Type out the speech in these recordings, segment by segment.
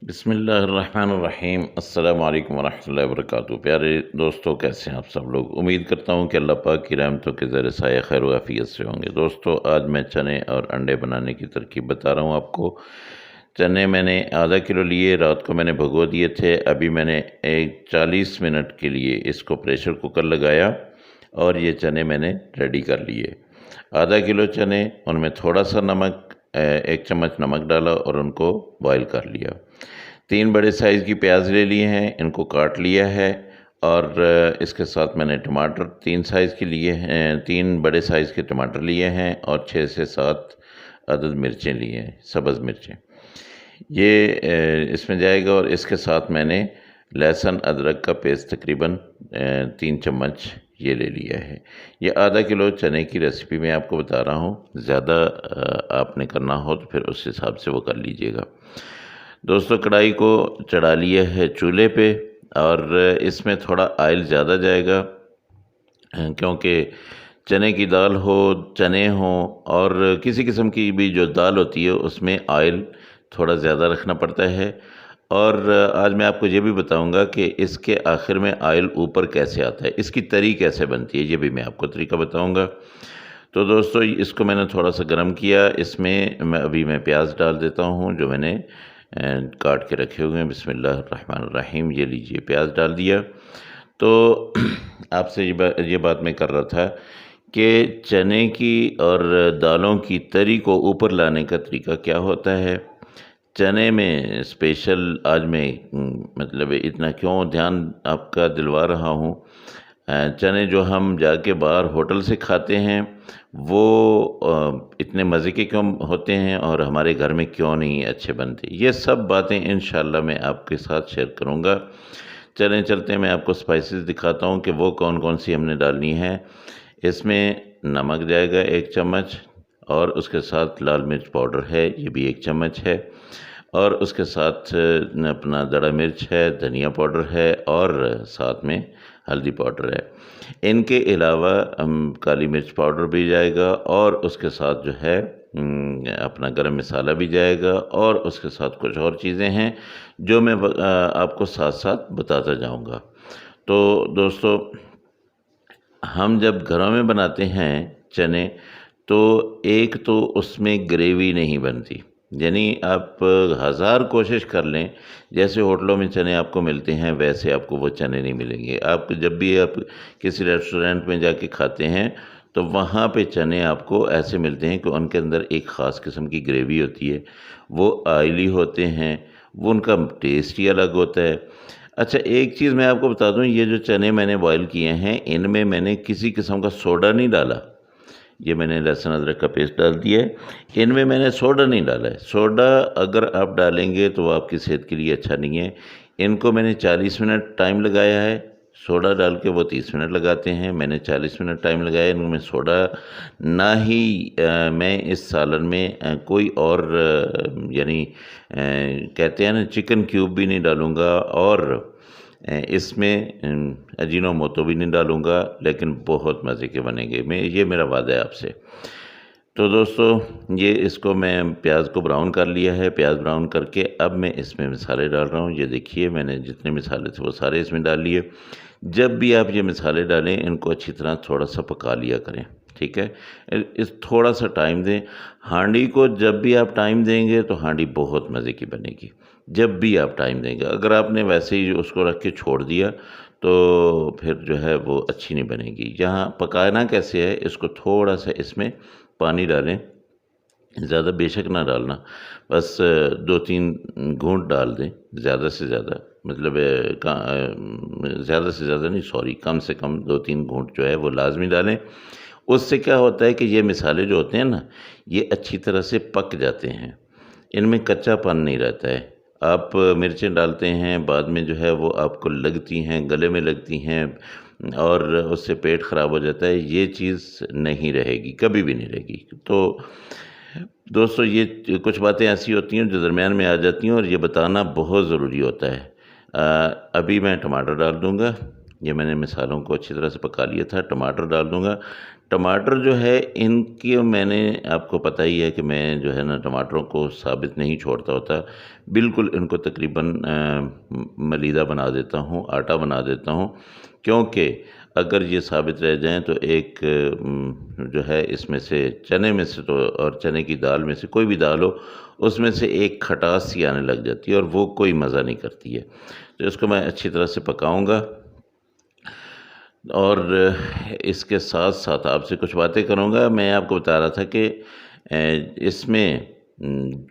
बिस्मिल्लाहिर्रहमानिर्रहीम। अस्सलामु अलैकुम वरहमतुल्लाहि वबरकातुहू। प्यारे दोस्तों, कैसे हैं आप सब लोग। उम्मीद करता हूँ कि अल्लाह पाक की रहमतों के ज़र साया खैर व आफियत से होंगे। दोस्तों, आज मैं चने और अंडे बनाने की तरकीब बता रहा हूँ आपको। चने मैंने आधा किलो लिए, रात को मैंने भिगो दिए थे। अभी मैंने एक 40 मिनट के लिए इसको प्रेशर कुकर लगाया और ये चने मैंने रेडी कर लिए। आधा किलो चने, उनमें थोड़ा सा नमक, 1 चम्मच नमक डाला और उनको बॉईल कर लिया। 3 बड़े साइज़ की प्याज ले लिए हैं, इनको काट लिया है। और इसके साथ मैंने टमाटर 3 साइज़ के लिए हैं, 3 बड़े साइज़ के टमाटर लिए हैं और 6 से 7 अदद मिर्चें लिए हैं, सब्ज़ मिर्चें। ये इसमें जाएगा। और इसके साथ मैंने लहसुन अदरक का पेस्ट तकरीबन 3 चम्मच ये ले लिया है। ये आधा किलो चने की रेसिपी मैं आपको बता रहा हूँ। ज़्यादा आपने करना हो तो फिर उस हिसाब से वो कर लीजिएगा। दोस्तों, कढ़ाई को चढ़ा लिया है चूल्हे पे और इसमें थोड़ा ऑयल ज़्यादा जाएगा, क्योंकि चने की दाल हो, चने हों और किसी किस्म की भी जो दाल होती है उसमें ऑयल थोड़ा ज़्यादा रखना पड़ता है। और आज मैं आपको ये भी बताऊंगा कि इसके आखिर में ऑयल ऊपर कैसे आता है, इसकी तरी कैसे बनती है, ये भी मैं आपको तरीका बताऊंगा। तो दोस्तों, इसको मैंने थोड़ा सा गर्म किया। इसमें मैं प्याज डाल देता हूँ जो मैंने काट के रखे हुए हैं। बिस्मिल्लाहिर्रहमानिर्रहीम। ये लीजिए, प्याज डाल दिया। तो आपसे ये बात मैं कर रहा था कि चने की और दालों की तरी को ऊपर लाने का तरीका क्या होता है। चने में स्पेशल आज मैं मतलब इतना क्यों ध्यान आपका दिलवा रहा हूँ। चने जो हम जाके बाहर होटल से खाते हैं वो इतने मज़े के क्यों होते हैं और हमारे घर में क्यों नहीं अच्छे बनते, ये सब बातें इंशाल्लाह मैं आपके साथ शेयर करूँगा। चलते मैं आपको स्पाइसेस दिखाता हूँ कि वो कौन कौन सी हमने डालनी है। इसमें नमक जाएगा 1 चम्मच और उसके साथ लाल मिर्च पाउडर है, ये भी 1 चम्मच है। और उसके साथ अपना दड़ा मिर्च है, धनिया पाउडर है और साथ में हल्दी पाउडर है। इनके अलावा काली मिर्च पाउडर भी जाएगा और उसके साथ जो है अपना गरम मसाला भी जाएगा। और उसके साथ कुछ और चीज़ें हैं जो मैं आपको साथ साथ बताता जाऊंगा। तो दोस्तों, हम जब घरों में बनाते हैं चने, तो एक तो उसमें ग्रेवी नहीं बनती, यानी आप हज़ार कोशिश कर लें, जैसे होटलों में चने आपको मिलते हैं वैसे आपको वो चने नहीं मिलेंगे। आप जब भी आप किसी रेस्टोरेंट में जाके खाते हैं तो वहाँ पे चने आपको ऐसे मिलते हैं कि उनके अंदर एक ख़ास किस्म की ग्रेवी होती है, वो ऑयली होते हैं, वो उनका टेस्ट ही अलग होता है। अच्छा, एक चीज़ मैं आपको बता दूं, ये जो चने मैंने बॉईल किए हैं इनमें मैंने किसी किस्म का सोडा नहीं डाला। ये मैंने लहसुन अदरक का पेस्ट डाल दिया है, इनमें मैंने सोडा नहीं डाला है। सोडा अगर आप डालेंगे तो आपकी सेहत के लिए अच्छा नहीं है। इनको मैंने 40 मिनट टाइम लगाया है। सोडा डाल के वो 30 मिनट लगाते हैं, मैंने 40 मिनट टाइम लगाया इनमें सोडा। ना ही मैं इस सालन में कोई और यानी कहते हैं ना, चिकन क्यूब भी नहीं डालूँगा और इसमें अजीनोमोटो भी नहीं डालूँगा, लेकिन बहुत मज़े के बनेंगे। ये मेरा वादा है आपसे। तो दोस्तों, ये इसको मैं प्याज को ब्राउन कर लिया है। प्याज ब्राउन करके अब मैं इसमें मसाले डाल रहा हूँ। ये देखिए, मैंने जितने मसाले थे वो सारे इसमें डाल लिए। जब भी आप ये मसाले डालें इनको अच्छी तरह थोड़ा सा पका लिया करें, ठीक है। इस थोड़ा सा टाइम दें। हांडी को जब भी आप टाइम देंगे तो हांडी बहुत मज़े की बनेगी, जब भी आप टाइम देंगे। अगर आपने वैसे ही उसको रख के छोड़ दिया तो फिर जो है वो अच्छी नहीं बनेगी। यहाँ पकाना कैसे है, इसको थोड़ा सा इसमें पानी डालें, ज़्यादा बेशक ना डालना, बस 2-3 घूंट डाल दें, ज़्यादा से ज़्यादा, मतलब ज़्यादा से ज़्यादा नहीं, सॉरी, कम से कम 2-3 घूंट जो है वो लाजमी डालें। उससे क्या होता है कि ये मसाले जो होते हैं ना, ये अच्छी तरह से पक जाते हैं, इनमें कच्चापन नहीं रहता है। आप मिर्चें डालते हैं, बाद में जो है वो आपको लगती हैं, गले में लगती हैं और उससे पेट ख़राब हो जाता है। ये चीज़ नहीं रहेगी, कभी भी नहीं रहेगी। तो दोस्तों, ये कुछ बातें ऐसी होती हैं जो दरमियान में आ जाती हैं और ये बताना बहुत ज़रूरी होता है। अभी मैं टमाटर डाल दूँगा ये मैंने मिसालों को अच्छी तरह से पका लिया था। टमाटर डाल दूँगा। टमाटर जो है इनकी मैंने आपको पता ही है कि मैं जो है ना टमाटरों को साबित नहीं छोड़ता होता। बिल्कुल इनको तकरीबन मलीदा बना देता हूँ, आटा बना देता हूँ, क्योंकि अगर ये साबित रह जाएँ तो एक जो है इसमें से चने में से तो और चने की दाल में से कोई भी दाल हो उसमें से एक खटास सी आने लग जाती है और वो कोई मज़ा नहीं करती है। तो इसको मैं अच्छी तरह से पकाऊँगा और इसके साथ-साथ आपसे कुछ बातें करूँगा। मैं आपको बता रहा था कि इसमें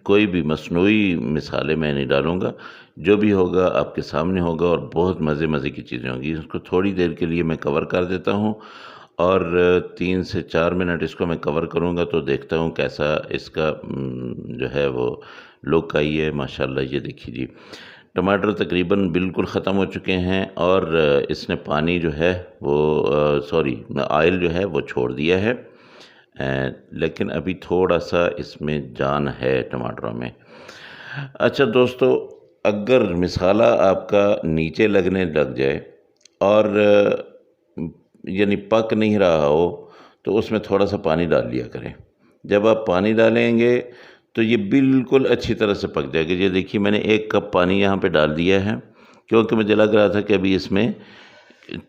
कोई भी मसनूई मिसाले मैं नहीं डालूँगा। जो भी होगा आपके सामने होगा और बहुत मज़े-मज़े की चीज़ें होंगी। इसको थोड़ी देर के लिए मैं कवर कर देता हूँ और 3 से 4 मिनट इसको मैं कवर करूँगा तो देखता हूँ कैसा इसका जो है वो लुक आई है। माशाअल्लाह ये देखिए जी। टमाटर तकरीबन बिल्कुल ख़त्म हो चुके हैं और इसने पानी जो है वो सॉरी ऑयल जो है वो छोड़ दिया है। लेकिन अभी थोड़ा-सा इसमें जान है टमाटरों में। अच्छा दोस्तों, अगर मिसाला आपका नीचे लगने लग जाए और यानी पक नहीं रहा हो, तो उसमें थोड़ा-सा पानी डाल लिया करें। जब आप पानी डालेंगे, तो ये बिल्कुल अच्छी तरह से पक जाएगा। ये देखिए मैंने 1 कप पानी यहाँ पे डाल दिया है, क्योंकि मुझे लग रहा था कि अभी इसमें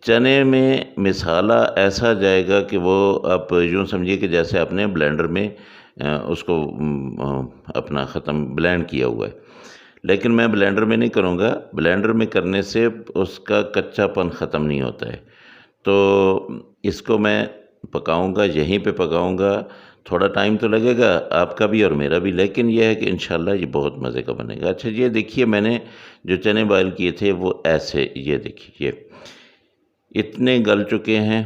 चने में मिसाला ऐसा जाएगा कि वो आप यूँ समझिए कि जैसे आपने ब्लेंडर में उसको अपना ख़त्म ब्लेंड किया हुआ है। लेकिन मैं ब्लेंडर में नहीं करूँगा, ब्लेंडर में करने से उसका कच्चापन ख़त्म नहीं होता है। तो इसको मैं पकाऊँगा, यहीं पे पकाऊँगा। थोड़ा टाइम तो लगेगा आपका भी और मेरा भी, लेकिन ये है कि इंशाल्लाह ये बहुत मज़े का बनेगा। अच्छा ये देखिए मैंने जो चने बॉयल किए थे वो ऐसे ये देखिए ये इतने गल चुके हैं।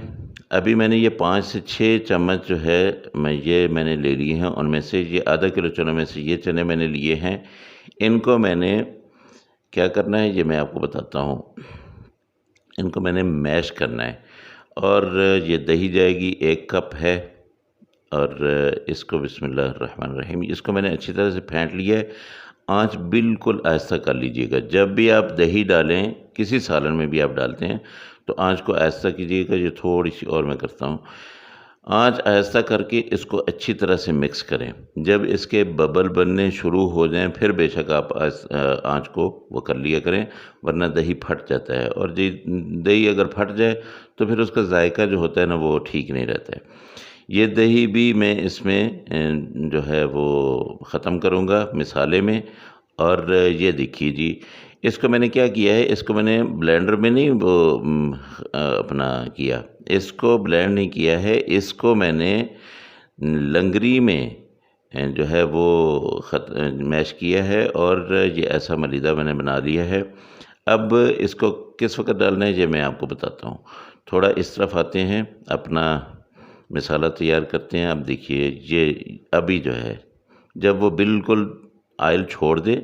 अभी मैंने ये 5 से 6 चम्मच जो है मैंने ले लिए हैं। उनमें से ये आधा किलो चनों में से ये चने मैंने लिए हैं। इनको मैंने क्या करना है ये मैं आपको बताता हूँ। इनको मैंने मैश करना है और ये दही जाएगी 1 कप है और इसको बिस्मिल्लाहिर्रहमानिर्रहीम इसको मैंने अच्छी तरह से फेंट लिया है। आँच बिल्कुल आहिस्ता कर लीजिएगा। जब भी आप दही डालें, किसी सालन में भी आप डालते हैं, तो आँच को आहिस्ता कीजिएगा। ये थोड़ी-सी और मैं करता हूँ। आँच आहिस्ता करके इसको अच्छी तरह से मिक्स करें। जब इसके बबल बनने शुरू हो जाएँ, फिर बेशक आप आँच को वो कर लिया करें, वरना दही फट जाता है और दही अगर फट जाए, तो फिर उसका जायका जो होता है ना, वो ठीक नहीं रहता है। ये दही भी मैं इसमें जो है वो ख़त्म करूँगा मिसाले में और ये देखिए जी, इसको मैंने क्या किया है, इसको मैंने ब्लेंडर में नहीं वो अपना किया, इसको ब्लेंड नहीं किया है, इसको मैंने लंगरी में जो है वो मैश किया है और ये ऐसा मलीदा मैंने बना लिया है। अब इसको किस वक़्त डालना है ये मैं आपको बताता हूँ। थोड़ा इस तरफ आते हैं, अपना मसाला तैयार करते हैं। अब देखिए ये अभी जो है जब वो बिल्कुल ऑयल छोड़ दे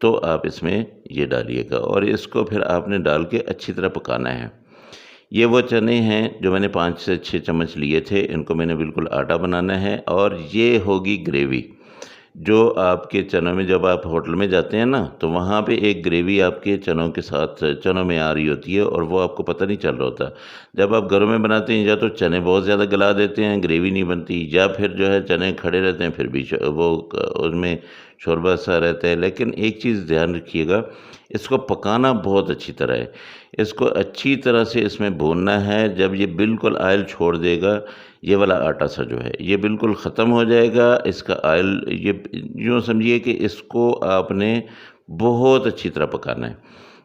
तो आप इसमें ये डालिएगा और इसको फिर आपने डाल के अच्छी तरह पकाना है। ये वो चने हैं जो मैंने 5 से 6 चम्मच लिए थे, इनको मैंने बिल्कुल आटा बनाना है और ये होगी ग्रेवी। जो आपके चनों में जब आप होटल में जाते हैं ना, तो वहाँ पे एक ग्रेवी आपके चनों के साथ चनों में आ रही होती है और वो आपको पता नहीं चल रहा होता। जब आप घरों में बनाते हैं या तो चने बहुत ज़्यादा गला देते हैं, ग्रेवी नहीं बनती, या फिर जो है चने खड़े रहते हैं फिर भी उसमें शोरबा सा रहता है। लेकिन एक चीज़ ध्यान रखिएगा, इसको पकाना बहुत अच्छी तरह है। इसको अच्छी तरह से इसमें भूनना है। जब ये बिल्कुल ऑयल छोड़ देगा, ये वाला आटा सा जो है ये बिल्कुल ख़त्म हो जाएगा। इसका ऑयल ये यूँ समझिए कि इसको आपने बहुत अच्छी तरह पकाना है।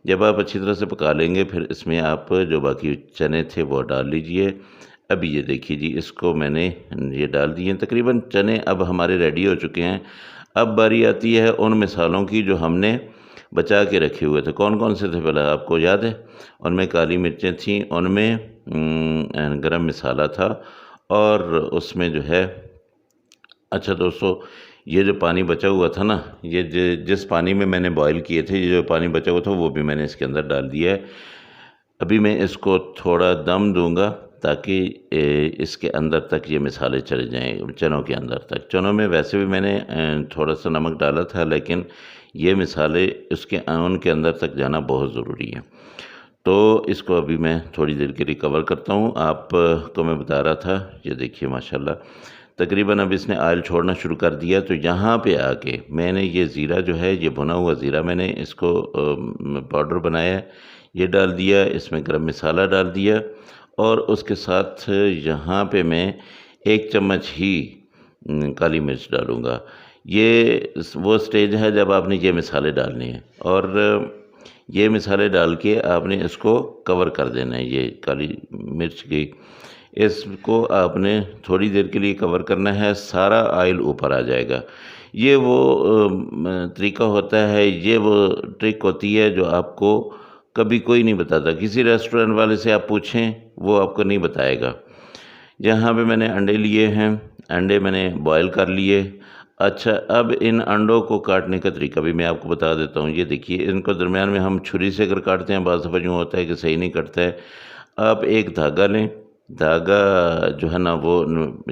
जब आप अच्छी तरह से पका लेंगे, फिर इसमें आप जो बाकी चने थे वो डाल लीजिए। अभी ये देखिए जी, इसको मैंने ये डाल दिए। तकरीबन चने अब हमारे रेडी हो चुके हैं। अब बारी आती है उन मिसालों की जो हमने बचा के रखे हुए थे। कौन-कौन से थे भला आपको याद है? उनमें काली मिर्चें थीं, उनमें गरम मसाला था और उसमें जो है अच्छा दोस्तों, ये जो पानी बचा हुआ था ना, ये जिस पानी में मैंने बॉयल किए थे, ये जो पानी बचा हुआ था वो भी मैंने इसके अंदर डाल दिया है। अभी मैं इसको थोड़ा दम दूँगा ताकि इसके अंदर तक ये मसाले चले जाएँ, चनों के अंदर तक। चनों में वैसे भी मैंने थोड़ा-सा नमक डाला था, लेकिन ये मसाले उनके अंदर तक जाना बहुत ज़रूरी है। तो इसको अभी मैं थोड़ी देर के लिए कवर करता हूँ। आपको मैं बता रहा था, ये देखिए माशाल्लाह तकरीबन अब इसने ऑयल छोड़ना शुरू कर दिया। तो यहाँ पे आके मैंने ये ज़ीरा जो है, ये भुना हुआ ज़ीरा मैंने इसको पाउडर बनाया है, ये डाल दिया। इसमें गरम मसाला डाल दिया और उसके साथ यहाँ पे मैं 1 चम्मच ही काली मिर्च डालूँगा। ये वो स्टेज है जब आपने ये मसाले डालने हैं और ये मसाले डाल के आपने इसको कवर कर देना है। ये काली मिर्च की इसको आपने थोड़ी देर के लिए कवर करना है, सारा ऑयल ऊपर आ जाएगा। ये वो तरीका होता है, ये वो ट्रिक होती है जो आपको कभी कोई नहीं बताता। किसी रेस्टोरेंट वाले से आप पूछें, वो आपको नहीं बताएगा। यहाँ पे मैंने अंडे लिए हैं, अंडे मैंने बॉयल कर लिए। अच्छा, अब इन अंडों को काटने का तरीका भी मैं आपको बता देता हूँ। ये देखिए, इनको दरमियान में हम छुरी से अगर काटते हैं, बाज़ दफ़ा यूँ होता है कि सही नहीं कटता है। आप एक धागा लें, धागा जो है ना वो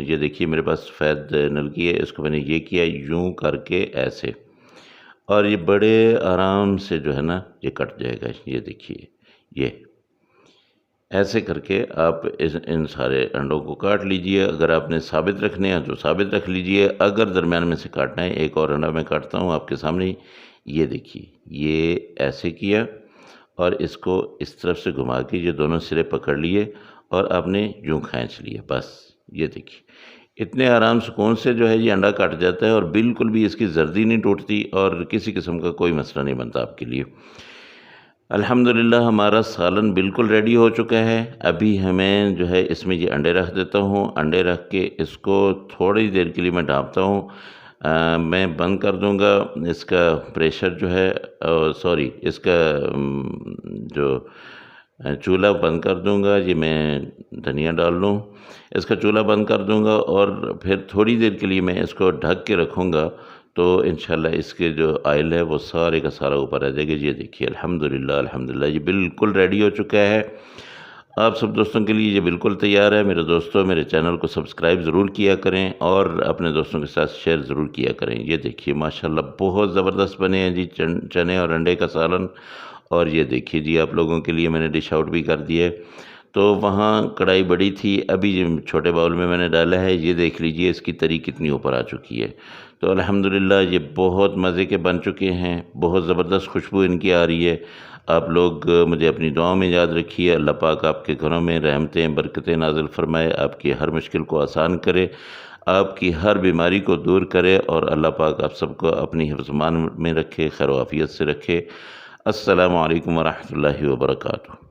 ये देखिए मेरे पास सफ़ेद नलकी है, इसको मैंने ये किया यूँ करके ऐसे, और ये बड़े आराम से जो है ना ये कट जाएगा। ये देखिए, ये ऐसे करके आप इन सारे अंडों को काट लीजिए। अगर आपने साबित रखने हैं तो साबित रख लीजिए, अगर दरमियान में से काटना है, एक और अंडा मैं काटता हूँ आपके सामने ही। ये देखिए, ये ऐसे किया और इसको इस तरफ से घुमा के ये दोनों सिरे पकड़ लिए और आपने यूँ खींच लिया, बस। ये देखिए, इतने आराम सुकून से जो है ये अंडा कट जाता है और बिल्कुल भी इसकी जर्दी नहीं टूटती और किसी किस्म का कोई मसला नहीं बनता आपके लिए। अल्हम्दुलिल्लाह हमारा सालन बिल्कुल रेडी हो चुका है। अभी हमें जो है इसमें ये अंडे रख देता हूँ। अंडे रख के इसको थोड़ी देर के लिए मैं ढाँपता हूँ। मैं बंद कर दूँगा इसका प्रेशर जो है, सॉरी, इसका जो चूल्हा बंद कर दूँगा। ये मैं धनिया डाल लूँ, इसका चूल्हा बंद कर दूँगा और फिर थोड़ी देर के लिए मैं इसको ढक के रखूँगा। तो इंशाल्लाह इसके जो ऑयल है वो सारे का सारा ऊपर आ जाएगा। ये देखिए, अल्हम्दुलिल्लाह अल्हम्दुलिल्लाह ये बिल्कुल रेडी हो चुका है। आप सब दोस्तों के लिए ये बिल्कुल तैयार है। मेरे दोस्तों, मेरे चैनल को सब्सक्राइब ज़रूर किया करें और अपने दोस्तों के साथ शेयर ज़रूर किया करें। ये देखिए माशाल्लाह बहुत ज़बरदस्त बने हैं जी चने और अंडे का सालन। और ये देखिए जी, आप लोगों के लिए मैंने डिश आउट भी कर दिया है। तो वहाँ कढ़ाई बड़ी थी, अभी ये छोटे बाउल में मैंने डाला है। ये देख लीजिए इसकी तरी कितनी ऊपर आ चुकी है। तो अल्हम्दुलिल्लाह ये बहुत मज़े के बन चुके हैं, बहुत ज़बरदस्त खुशबू इनकी आ रही है। आप लोग मुझे अपनी दुआओं में याद रखिए। अल्लाह पाक आपके घरों में रहमतें बरकतें नाज़िल फ़रमाए, आपकी हर मुश्किल को आसान करे, आपकी हर बीमारी को दूर करे और अल्लाह पाक आप सबको अपनी हिफ़्ज़-मान में रखे, खैर आफ़ियत से रखे। अस्सलामु अलैकुम व रहमतुल्लाहि व बरकातुहू।